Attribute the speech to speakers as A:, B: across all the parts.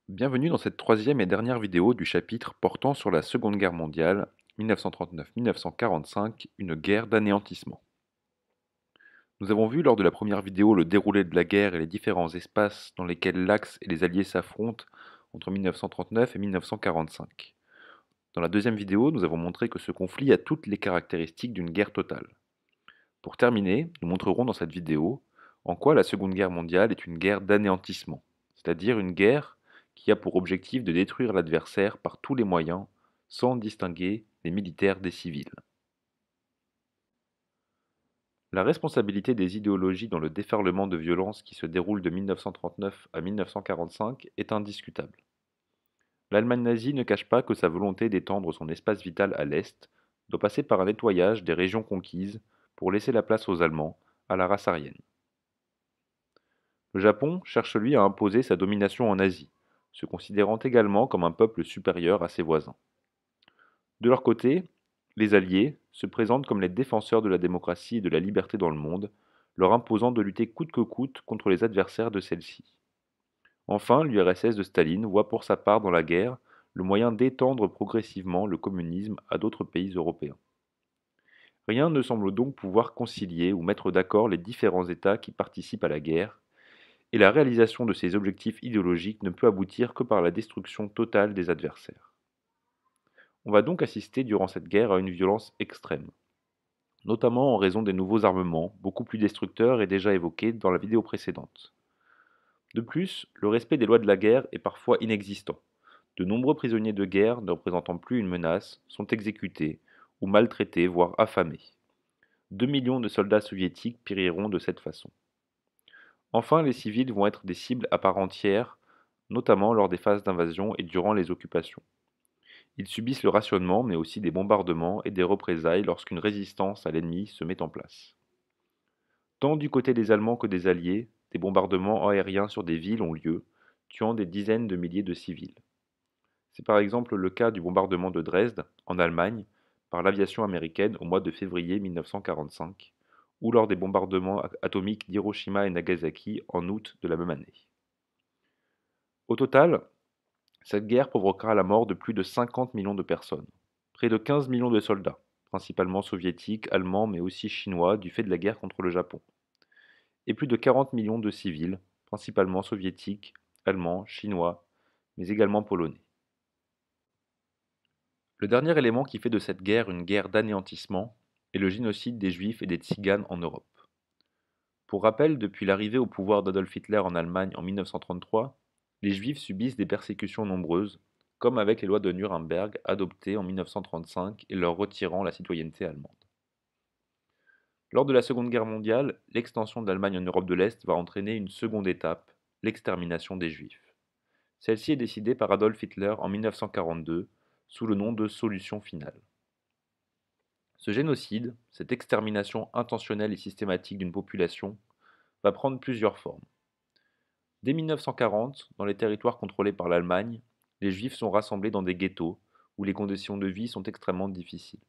A: Bienvenue dans cette troisième et dernière vidéo du chapitre portant sur la Seconde Guerre mondiale, 1939-1945, une guerre d'anéantissement. Nous avons vu lors de la première vidéo le déroulé de la guerre et les différents espaces dans lesquels l'Axe et les Alliés s'affrontent entre 1939 et 1945. Dans la deuxième vidéo, nous avons montré que ce conflit a toutes les caractéristiques d'une guerre totale. Pour terminer, nous montrerons dans cette vidéo en quoi la Seconde Guerre mondiale est une guerre d'anéantissement, c'est-à-dire une guerre qui a pour objectif de détruire l'adversaire par tous les moyens, sans distinguer les militaires des civils. La responsabilité des idéologies dans le déferlement de violence qui se déroule de 1939 à 1945 est indiscutable. L'Allemagne nazie ne cache pas que sa volonté d'étendre son espace vital à l'Est doit passer par un nettoyage des régions conquises pour laisser la place aux Allemands, à la race aryenne. Le Japon cherche lui à imposer sa domination en Asie, se considérant également comme un peuple supérieur à ses voisins. De leur côté, les Alliés se présentent comme les défenseurs de la démocratie et de la liberté dans le monde, leur imposant de lutter coûte que coûte contre les adversaires de celle-ci. Enfin, l'URSS de Staline voit pour sa part dans la guerre le moyen d'étendre progressivement le communisme à d'autres pays européens. Rien ne semble donc pouvoir concilier ou mettre d'accord les différents États qui participent à la guerre, et la réalisation de ces objectifs idéologiques ne peut aboutir que par la destruction totale des adversaires. On va donc assister durant cette guerre à une violence extrême, notamment en raison des nouveaux armements, beaucoup plus destructeurs et déjà évoqués dans la vidéo précédente. De plus, le respect des lois de la guerre est parfois inexistant. De nombreux prisonniers de guerre, ne représentant plus une menace, sont exécutés ou maltraités, voire affamés. 2 millions de soldats soviétiques périront de cette façon. Enfin, les civils vont être des cibles à part entière, notamment lors des phases d'invasion et durant les occupations. Ils subissent le rationnement, mais aussi des bombardements et des représailles lorsqu'une résistance à l'ennemi se met en place. Tant du côté des Allemands que des Alliés, des bombardements aériens sur des villes ont lieu, tuant des dizaines de milliers de civils. C'est par exemple le cas du bombardement de Dresde, en Allemagne, par l'aviation américaine au mois de février 1945, ou lors des bombardements atomiques d'Hiroshima et Nagasaki en août de la même année. Au total, cette guerre provoquera la mort de plus de 50 millions de personnes, près de 15 millions de soldats, principalement soviétiques, allemands mais aussi chinois du fait de la guerre contre le Japon, et plus de 40 millions de civils, principalement soviétiques, allemands, chinois, mais également polonais. Le dernier élément qui fait de cette guerre une guerre d'anéantissement est le génocide des Juifs et des Tziganes en Europe. Pour rappel, depuis l'arrivée au pouvoir d'Adolf Hitler en Allemagne en 1933, les Juifs subissent des persécutions nombreuses, comme avec les lois de Nuremberg adoptées en 1935 et leur retirant la citoyenneté allemande. Lors de la Seconde Guerre mondiale, l'extension de l'Allemagne en Europe de l'Est va entraîner une seconde étape, l'extermination des Juifs. Celle-ci est décidée par Adolf Hitler en 1942 sous le nom de solution finale. Ce génocide, cette extermination intentionnelle et systématique d'une population, va prendre plusieurs formes. Dès 1940, dans les territoires contrôlés par l'Allemagne, les Juifs sont rassemblés dans des ghettos où les conditions de vie sont extrêmement difficiles.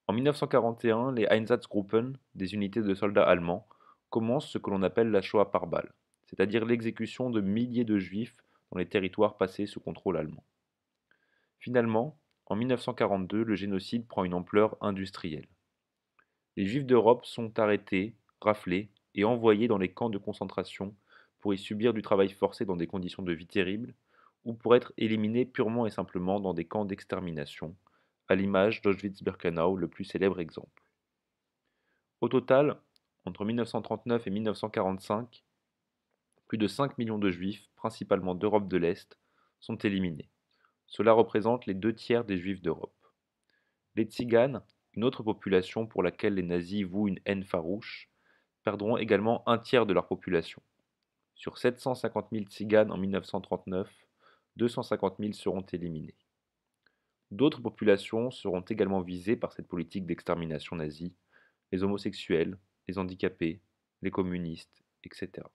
A: En 1941, les Einsatzgruppen, des unités de soldats allemands, commencent ce que l'on appelle la Shoah par balle, c'est-à-dire l'exécution de milliers de Juifs dans les territoires passés sous contrôle allemand. Finalement, en 1942, le génocide prend une ampleur industrielle. Les Juifs d'Europe sont arrêtés, raflés et envoyés dans les camps de concentration pour y subir du travail forcé dans des conditions de vie terribles, ou pour être éliminés purement et simplement dans des camps d'extermination, à l'image d'Auschwitz-Birkenau, le plus célèbre exemple. Au total, entre 1939 et 1945, plus de 5 millions de Juifs, principalement d'Europe de l'Est, sont éliminés. Cela représente les 2 tiers des Juifs d'Europe. Les Tziganes, une autre population pour laquelle les nazis vouent une haine farouche, perdront également 1 tiers de leur population. Sur 750 000 Tziganes en 1939, 250 000 seront éliminés. D'autres populations seront également visées par cette politique d'extermination nazie, les homosexuels, les handicapés, les communistes, etc.